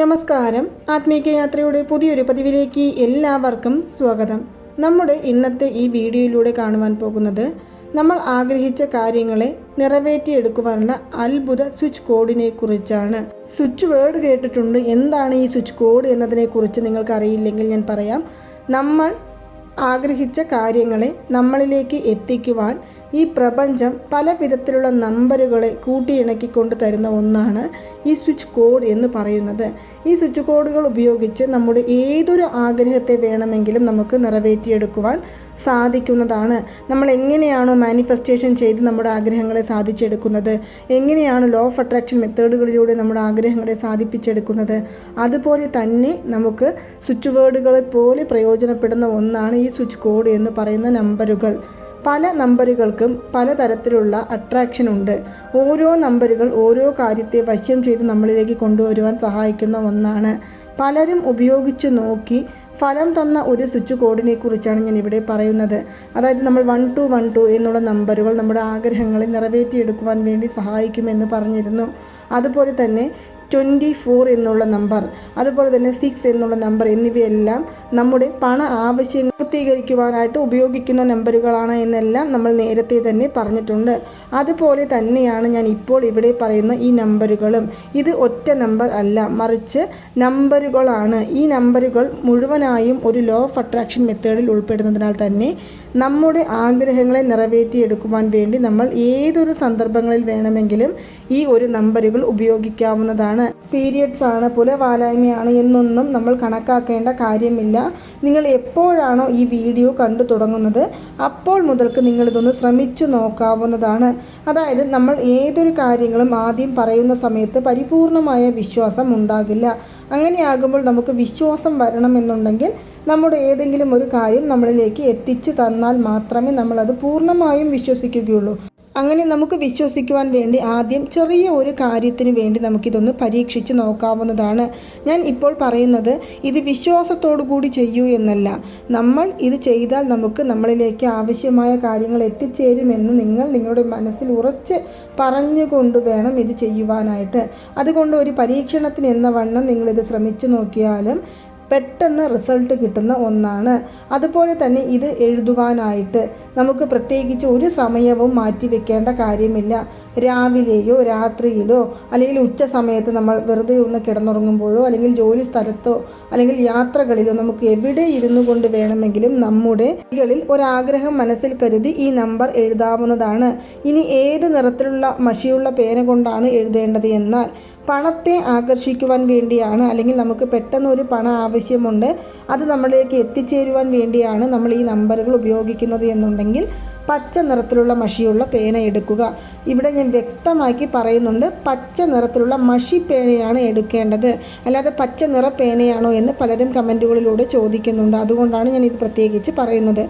നമസ്കാരം. ആത്മീക യാത്രയുടെ പുതിയൊരു പതിവിലേക്ക് എല്ലാവർക്കും സ്വാഗതം. നമ്മുടെ ഇന്നത്തെ ഈ വീഡിയോയിലൂടെ കാണുവാൻ പോകുന്നത് നമ്മൾ ആഗ്രഹിച്ച കാര്യങ്ങളെ നിറവേറ്റിയെടുക്കുവാനുള്ള അത്ഭുത സ്വിച്ച് കോഡിനെ കുറിച്ചാണ്. സ്വിച്ച് വേർഡ് കേട്ടിട്ടുണ്ട്. എന്താണ് ഈ സ്വിച്ച് കോഡ് എന്നതിനെക്കുറിച്ച് നിങ്ങൾക്കറിയില്ലെങ്കിൽ ഞാൻ പറയാം. നമ്മൾ ആഗ്രഹിച്ച കാര്യങ്ങളെ നമ്മളിലേക്ക് എത്തിക്കുവാൻ ഈ പ്രപഞ്ചം പല വിധത്തിലുള്ള നമ്പറുകളെ കൂട്ടിയിണക്കിക്കൊണ്ട് തരുന്ന ഒന്നാണ് ഈ സ്വിച്ച് കോഡ് എന്ന് പറയുന്നത്. ഈ സ്വിച്ച് കോഡുകൾ ഉപയോഗിച്ച് നമ്മുടെ ഏതൊരു ആഗ്രഹത്തെ വേണമെങ്കിലും നമുക്ക് നിറവേറ്റിയെടുക്കുവാൻ സാധിക്കുന്നതാണ്. നമ്മൾ എങ്ങനെയാണോ മാനിഫെസ്റ്റേഷൻ ചെയ്ത് നമ്മുടെ ആഗ്രഹങ്ങളെ സാധിച്ചെടുക്കുന്നത്, എങ്ങനെയാണ് ലോ ഓഫ് അട്രാക്ഷൻ മെത്തേഡുകളിലൂടെ നമ്മുടെ ആഗ്രഹങ്ങളെ സാധിപ്പിച്ചെടുക്കുന്നത്, അതുപോലെ തന്നെ നമുക്ക് സ്വിച്ച് വേർഡുകളെ പോലെ പ്രയോജനപ്പെടുന്ന ഒന്നാണ് ഈ സ്വിച്ച് കോഡ് എന്ന് പറയുന്ന നമ്പറുകൾ. പല നമ്പറുകൾക്കും പലതരത്തിലുള്ള അട്രാക്ഷൻ ഉണ്ട്. ഓരോ നമ്പറുകൾ ഓരോ കാര്യത്തെ വശം ചെയ്ത് നമ്മളിലേക്ക് കൊണ്ടുവരുവാൻ സഹായിക്കുന്ന ഒന്നാണ്. പലരും ഉപയോഗിച്ച് നോക്കി ഫലം തന്ന ഒരു സ്വിച്ച് കോഡിനെ കുറിച്ചാണ് ഞാൻ ഇവിടെ പറയുന്നത്. അതായത് നമ്മൾ 1212 എന്നുള്ള നമ്പറുകൾ നമ്മുടെ ആഗ്രഹങ്ങളെ നിറവേറ്റിയെടുക്കുവാൻ വേണ്ടി സഹായിക്കുമെന്ന് പറഞ്ഞിരുന്നു. അതുപോലെ തന്നെ 24 എന്നുള്ള നമ്പർ, അതുപോലെ തന്നെ 6 എന്നുള്ള നമ്പർ എന്നിവയെല്ലാം നമ്മുടെ പണ ആവശ്യങ്ങൾ പൂർത്തീകരിക്കുവാനായിട്ട് ഉപയോഗിക്കുന്ന നമ്പറുകളാണ് എന്നെല്ലാം നമ്മൾ നേരത്തെ തന്നെ പറഞ്ഞിട്ടുണ്ട്. അതുപോലെ തന്നെയാണ് ഞാൻ ഇപ്പോൾ ഇവിടെ പറയുന്ന ഈ നമ്പറുകളും. ഇത് ഒറ്റ നമ്പർ അല്ല, മറിച്ച് നമ്പറുകളാണ്. ഈ നമ്പറുകൾ മുഴുവനായും ഒരു ലോ ഓഫ് അട്രാക്ഷൻ മെത്തേഡിൽ ഉൾപ്പെടുന്നതിനാൽ തന്നെ നമ്മുടെ ആഗ്രഹങ്ങളെ നിറവേറ്റിയെടുക്കുവാൻ വേണ്ടി നമ്മൾ ഏതൊരു സന്ദർഭങ്ങളിൽ വേണമെങ്കിലും ഈ ഒരു നമ്പറുകൾ ഉപയോഗിക്കാവുന്നതാണ്. പീരിയഡ്സ് ആണ്, പുലവാലായ്മയാണ് എന്നൊന്നും നമ്മൾ കണക്കാക്കേണ്ട കാര്യമില്ല. നിങ്ങൾ എപ്പോഴാണോ ഈ വീഡിയോ കണ്ടു തുടങ്ങുന്നത് അപ്പോൾ മുതൽക്ക് നിങ്ങളിതൊന്ന് ശ്രമിച്ചു നോക്കാവുന്നതാണ്. അതായത് നമ്മൾ ഏതൊരു കാര്യങ്ങളും ആദ്യം പറയുന്ന സമയത്ത് പരിപൂർണമായ വിശ്വാസം ഉണ്ടാകില്ല. അങ്ങനെയാകുമ്പോൾ നമുക്ക് വിശ്വാസം വരണമെന്നുണ്ടെങ്കിൽ നമ്മുടെ ഏതെങ്കിലും ഒരു കാര്യം നമ്മളിലേക്ക് എത്തിച്ചു തന്നാൽ മാത്രമേ നമ്മളത് പൂർണ്ണമായും വിശ്വസിക്കുകയുള്ളൂ. അങ്ങനെ നമുക്ക് വിശ്വസിക്കുവാൻ വേണ്ടി ആദ്യം ചെറിയ ഒരു കാര്യത്തിന് വേണ്ടി നമുക്കിതൊന്ന് പരീക്ഷിച്ച് നോക്കാവുന്നതാണ്. ഞാൻ ഇപ്പോൾ പറയുന്നത് ഇത് വിശ്വാസത്തോടു കൂടി ചെയ്യൂ എന്നല്ല. നമ്മൾ ഇത് ചെയ്താൽ നമുക്ക് നമ്മളിലേക്ക് ആവശ്യമായ കാര്യങ്ങൾ എത്തിച്ചേരുമെന്ന് നിങ്ങളുടെ മനസ്സിൽ ഉറച്ച് പറഞ്ഞുകൊണ്ട് വേണം ഇത് ചെയ്യുവാനായിട്ട്. അതുകൊണ്ട് ഒരു പരീക്ഷണത്തിന് എന്ന വണ്ണം നിങ്ങളിത് ശ്രമിച്ചു നോക്കിയാലും പെട്ടെന്ന് റിസൾട്ട് കിട്ടുന്ന ഒന്നാണ്. അതുപോലെ തന്നെ ഇത് എഴുതുവാനായിട്ട് നമുക്ക് പ്രത്യേകിച്ച് ഒരു സമയവും മാറ്റിവെക്കേണ്ട കാര്യമില്ല. രാവിലെയോ രാത്രിയിലോ അല്ലെങ്കിൽ ഉച്ച സമയത്ത് നമ്മൾ വെറുതെ ഒന്ന് കിടന്നുറങ്ങുമ്പോഴോ അല്ലെങ്കിൽ ജോലി സ്ഥലത്തോ അല്ലെങ്കിൽ യാത്രകളിലോ നമുക്ക് എവിടെ ഇരുന്നു കൊണ്ട് വേണമെങ്കിലും നമ്മുടെ കൈകളിൽ ഒരാഗ്രഹം മനസ്സിൽ കരുതി ഈ നമ്പർ എഴുതാവുന്നതാണ്. ഇനി ഏത് നിറത്തിലുള്ള മഷിയുള്ള പേന കൊണ്ടാണ് എഴുതേണ്ടത് എന്നാൽ പണത്തെ ആകർഷിക്കുവാൻ വേണ്ടിയാണ്, അല്ലെങ്കിൽ നമുക്ക് പെട്ടെന്ന് ഒരു പണം ആവശ്യമുണ്ട്, അത് നമ്മളിലേക്ക് എത്തിച്ചേരുവാൻ വേണ്ടിയാണ് നമ്മൾ ഈ നമ്പറുകൾ ഉപയോഗിക്കുന്നത് എന്നുണ്ടെങ്കിൽ പച്ച നിറത്തിലുള്ള മഷിയുള്ള പേന എടുക്കുക. ഇവിടെ ഞാൻ വ്യക്തമാക്കി പറയുന്നുണ്ട്, പച്ച നിറത്തിലുള്ള മഷി പേനയാണ് എടുക്കേണ്ടത്. അല്ലാതെ പച്ച നിറ പേനയാണോ എന്ന് പലരും കമൻറ്റുകളിലൂടെ ചോദിക്കുന്നുണ്ട്. അതുകൊണ്ടാണ് ഞാൻ ഇത് പ്രത്യേകിച്ച് പറയുന്നത്.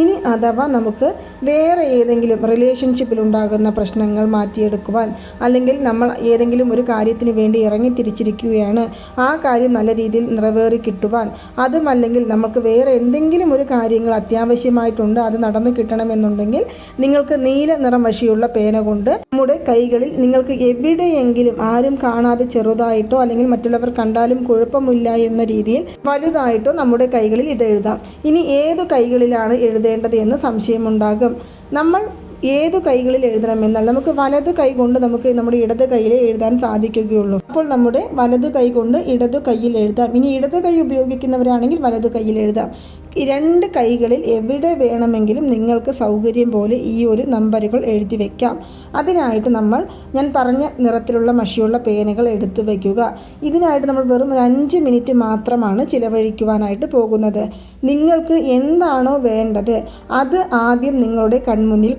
ഇനി അഥവാ നമുക്ക് വേറെ ഏതെങ്കിലും റിലേഷൻഷിപ്പിലുണ്ടാകുന്ന പ്രശ്നങ്ങൾ മാറ്റിയെടുക്കുവാൻ, അല്ലെങ്കിൽ നമ്മൾ ഏതെങ്കിലും ഒരു കാര്യത്തിന് വേണ്ടി ഇറങ്ങി തിരിച്ചിരിക്കുകയാണ്, ആ കാര്യം നല്ല രീതിയിൽ നിറവേറി കിട്ടുവാൻ, അതുമല്ലെങ്കിൽ നമുക്ക് വേറെ എന്തെങ്കിലും ഒരു കാര്യങ്ങൾ അത്യാവശ്യമായിട്ടുണ്ട്, അത് നടന്നു കിട്ടണമെന്നുണ്ട്, നിങ്ങൾക്ക് നീല നിറം മഷിയുള്ള പേന കൊണ്ട് നമ്മുടെ കൈകളിൽ നിങ്ങൾക്ക് എവിടെയെങ്കിലും ആരും കാണാതെ ചെറുതായിട്ടോ അല്ലെങ്കിൽ മറ്റുള്ളവർ കണ്ടാലും കുഴപ്പമില്ല എന്ന രീതിയിൽ വലുതായിട്ടോ നമ്മുടെ കൈകളിൽ ഇത് എഴുതാം. ഇനി ഏതു കൈകളിലാണ് എഴുതേണ്ടത് എന്ന് സംശയമുണ്ടാകും. നമ്മൾ ഏതു കൈകളിൽ എഴുതണമെന്നാൽ നമുക്ക് വലത് കൈ കൊണ്ട് നമുക്ക് നമ്മുടെ ഇടത് കൈയിൽ എഴുതാൻ സാധിക്കുകയുള്ളൂ. അപ്പോൾ നമ്മുടെ വലത് കൈ കൊണ്ട് ഇടതു കൈയിൽ എഴുതാം. ഇനി ഇടതു കൈ ഉപയോഗിക്കുന്നവരാണെങ്കിൽ വലതു കൈയിൽ എഴുതാം. രണ്ട് കൈകളിൽ എവിടെ വേണമെങ്കിലും നിങ്ങൾക്ക് സൗകര്യം പോലെ ഈ ഒരു നമ്പറുകൾ എഴുതി വയ്ക്കാം. അതിനായിട്ട് ഞാൻ പറഞ്ഞ നിറത്തിലുള്ള മഷിയുള്ള പേനകൾ എടുത്തു വയ്ക്കുക. ഇതിനായിട്ട് നമ്മൾ വെറും ഒരു 5 മിനിറ്റ് മാത്രമാണ് ചിലവഴിക്കുവാനായിട്ട് പോകുന്നത്. നിങ്ങൾക്ക് എന്താണോ വേണ്ടത് അത് ആദ്യം നിങ്ങളുടെ കൺമുന്നിൽ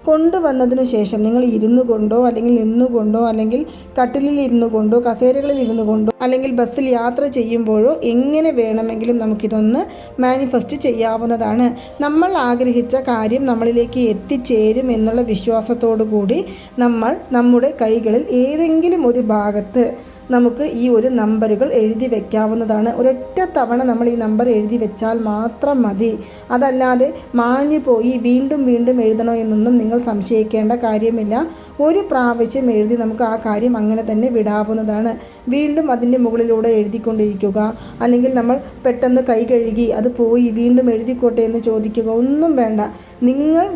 കൊണ്ടുവന്നതിനു ശേഷം നിങ്ങൾ ഇരുന്നു കൊണ്ടോ അല്ലെങ്കിൽ നിന്നുകൊണ്ടോ അല്ലെങ്കിൽ കട്ടിലിൽ ഇരുന്നു കൊണ്ടോ കസേരകളിൽ ഇരുന്നു കൊണ്ടോ അല്ലെങ്കിൽ ബസ്സിൽ യാത്ര ചെയ്യുമ്പോഴോ എങ്ങനെ വേണമെങ്കിലും നമുക്കിതൊന്ന് മാനിഫെസ്റ്റ് ചെയ്യാവുന്നതാണ്. നമ്മൾ ആഗ്രഹിച്ച കാര്യം നമ്മളിലേക്ക് എത്തിച്ചേരും എന്നുള്ള വിശ്വാസത്തോടു കൂടി നമ്മൾ നമ്മുടെ കൈകളിൽ ഏതെങ്കിലും ഒരു ഭാഗത്ത് നമുക്ക് ഈ ഒരു നമ്പറുകൾ എഴുതി വെക്കാവുന്നതാണ്. ഒരൊറ്റ തവണ നമ്മൾ ഈ നമ്പർ എഴുതി വെച്ചാൽ മാത്രം മതി. അതല്ലാതെ മാഞ്ഞു പോയി വീണ്ടും വീണ്ടും എഴുതണോ എന്നൊന്നും നിങ്ങൾ സംശയിക്കേണ്ട കാര്യമില്ല. ഒരു പ്രാവശ്യം എഴുതി നമുക്ക് ആ കാര്യം അങ്ങനെ തന്നെ വിടാവുന്നതാണ്. വീണ്ടും അതിൻ്റെ മുകളിലൂടെ എഴുതിക്കൊണ്ടിരിക്കുക, അല്ലെങ്കിൽ നമ്മൾ പെട്ടെന്ന് കൈ കഴുകി അത് പോയി വീണ്ടും എഴുതിക്കോട്ടെ എന്ന് ചോദിക്കുക ഒന്നും വേണ്ട.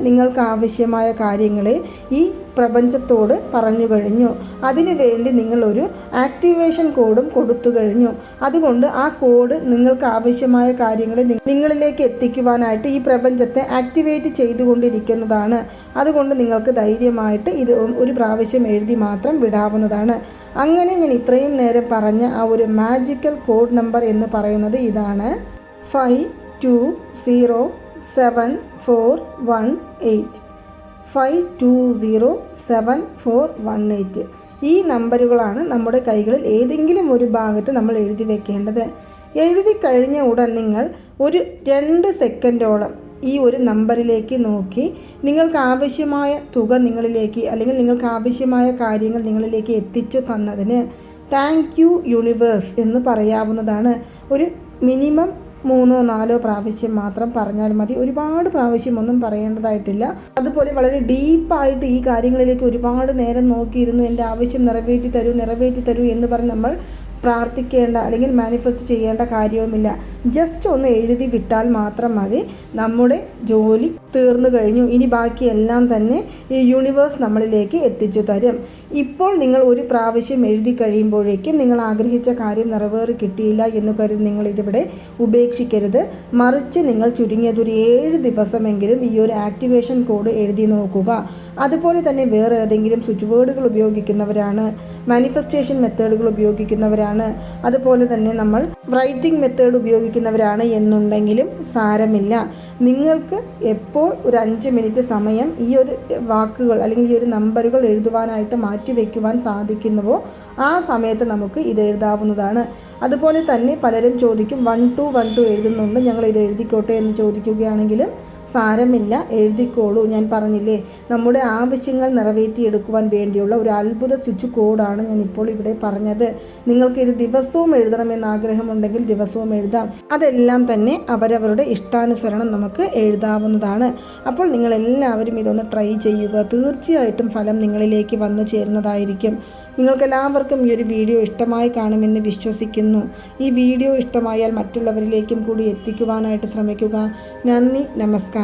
നിങ്ങൾക്ക് ആവശ്യമായ കാര്യങ്ങളെ ഈ പ്രപഞ്ചത്തോട് പറഞ്ഞു കഴിഞ്ഞു. അതിനുവേണ്ടി നിങ്ങളൊരു ആക്ടിവേഷൻ കോഡും കൊടുത്തു കഴിഞ്ഞു. അതുകൊണ്ട് ആ കോഡ് നിങ്ങൾക്ക് ആവശ്യമായ കാര്യങ്ങളെ നിങ്ങളിലേക്ക് എത്തിക്കുവാനായിട്ട് ഈ പ്രപഞ്ചത്തെ ആക്ടിവേറ്റ് ചെയ്തുകൊണ്ടിരിക്കുന്നതാണ്. അതുകൊണ്ട് നിങ്ങൾക്ക് ധൈര്യമായിട്ട് ഇത് ഒരു പ്രാവശ്യം എഴുതി മാത്രം വിടാവുന്നതാണ്. അങ്ങനെ ഞാൻ ഇത്രയും നേരം പറഞ്ഞ ആ ഒരു മാജിക്കൽ കോഡ് നമ്പർ എന്ന് പറയുന്നത് ഇതാണ്: 52074118. 52074118. ഈ നമ്പറുകളാണ് നമ്മുടെ കൈകളിൽ ഏതെങ്കിലും ഒരു ഭാഗത്ത് നമ്മൾ എഴുതി വെക്കേണ്ടത്. എഴുതി കഴിഞ്ഞ ഉടൻ നിങ്ങൾ ഒരു 2 സെക്കൻഡോളം ഈ ഒരു നമ്പറിലേക്ക് നോക്കി നിങ്ങൾക്ക് ആവശ്യമായ തുക നിങ്ങളിലേക്ക്, അല്ലെങ്കിൽ നിങ്ങൾക്ക് ആവശ്യമായ കാര്യങ്ങൾ നിങ്ങളിലേക്ക് എത്തിച്ചു തന്നതിന് താങ്ക് യു യൂണിവേഴ്സ് എന്ന് പറയാവുന്നതാണ്. ഒരു മിനിമം 3-4 പ്രാവശ്യം മാത്രം പറഞ്ഞാൽ മതി. ഒരുപാട് പ്രാവശ്യമൊന്നും പറയേണ്ടതായിട്ടില്ല. അതുപോലെ വളരെ ഡീപ്പായിട്ട് ഈ കാര്യങ്ങളിലേക്ക് ഒരുപാട് നേരം നോക്കിയിരുന്നു എൻ്റെ ആവശ്യം നിറവേറ്റി തരൂ എന്ന് പറഞ്ഞ് നമ്മൾ പ്രാർത്ഥിക്കേണ്ട അല്ലെങ്കിൽ മാനിഫെസ്റ്റ് ചെയ്യേണ്ട കാര്യവുമില്ല. ജസ്റ്റ് ഒന്ന് എഴുതി വിട്ടാൽ മാത്രം മതി. നമ്മുടെ ജോലി തീർന്നു കഴിഞ്ഞു. ഇനി ബാക്കിയെല്ലാം തന്നെ ഈ യൂണിവേഴ്സ് നമ്മളിലേക്ക് എത്തിച്ചു തരും. ഇപ്പോൾ നിങ്ങൾ ഒരു പ്രാവശ്യം എഴുതി കഴിയുമ്പോഴേക്കും നിങ്ങൾ ആഗ്രഹിച്ച കാര്യം നിറവേറി കിട്ടിയില്ല എന്ന് കരുതി നിങ്ങൾ ഇതിവിടെ ഉപേക്ഷിക്കരുത്. മറിച്ച് നിങ്ങൾ ചുരുങ്ങിയത് ഒരു 7 ദിവസമെങ്കിലും ഈ ഒരു ആക്ടിവേഷൻ കോഡ് എഴുതി നോക്കുക. അതുപോലെ തന്നെ വേറെ ഏതെങ്കിലും സ്വിച്ച് വേർഡുകൾ ഉപയോഗിക്കുന്നവരാണ്, മാനിഫെസ്റ്റേഷൻ മെത്തേഡുകൾ ഉപയോഗിക്കുന്നവരാണ്, അതുപോലെ തന്നെ നമ്മൾ റൈറ്റിംഗ് മെത്തേഡ് ഉപയോഗിക്കുന്നവരാണ് എന്നുണ്ടെങ്കിലും സാരമില്ല. നിങ്ങൾക്ക് എപ്പോൾ ഒരു 5 മിനിറ്റ് സമയം ഈ ഒരു വാക്കുകൾ അല്ലെങ്കിൽ ഈ ഒരു നമ്പറുകൾ എഴുതുവാനായിട്ട് മാറ്റിവെക്കുവാൻ സാധിക്കുന്നുവോ ആ സമയത്ത് നമുക്ക് ഇത് എഴുതാവുന്നതാണ്. അതുപോലെ തന്നെ പലരും ചോദിക്കും 1212 എഴുതുന്നുണ്ട്, ഞങ്ങൾ ഇത് എഴുതിക്കോട്ടെ എന്ന് ചോദിക്കുകയാണെങ്കിലും സാരമില്ല, എഴുതിക്കോളൂ. ഞാൻ പറഞ്ഞില്ലേ, നമ്മുടെ ആവശ്യങ്ങൾ നിറവേറ്റിയെടുക്കുവാൻ വേണ്ടിയുള്ള ഒരു അത്ഭുത സ്വിച്ച് കോഡാണ് ഞാൻ ഇപ്പോൾ ഇവിടെ പറഞ്ഞത്. നിങ്ങൾക്ക് ഇത് ദിവസവും എഴുതണമെന്ന് ആഗ്രഹമുണ്ടെങ്കിൽ ദിവസവും എഴുതാം. അതെല്ലാം തന്നെ അവരവരുടെ ഇഷ്ടാനുസരണം നമുക്ക് എഴുതാവുന്നതാണ്. അപ്പോൾ നിങ്ങളെല്ലാവരും ഇതൊന്ന് ട്രൈ ചെയ്യുക. തീർച്ചയായിട്ടും ഫലം നിങ്ങളിലേക്ക് വന്നു ചേരുന്നതായിരിക്കും. നിങ്ങൾക്കെല്ലാവർക്കും ഈ ഒരു വീഡിയോ ഇഷ്ടമായി കാണുമെന്ന് വിശ്വസിക്കുന്നു. ഈ വീഡിയോ ഇഷ്ടമായാൽ മറ്റുള്ളവരിലേക്കും കൂടി എത്തിക്കുവാനായിട്ട് ശ്രമിക്കുക. നന്ദി, നമസ്കാരം.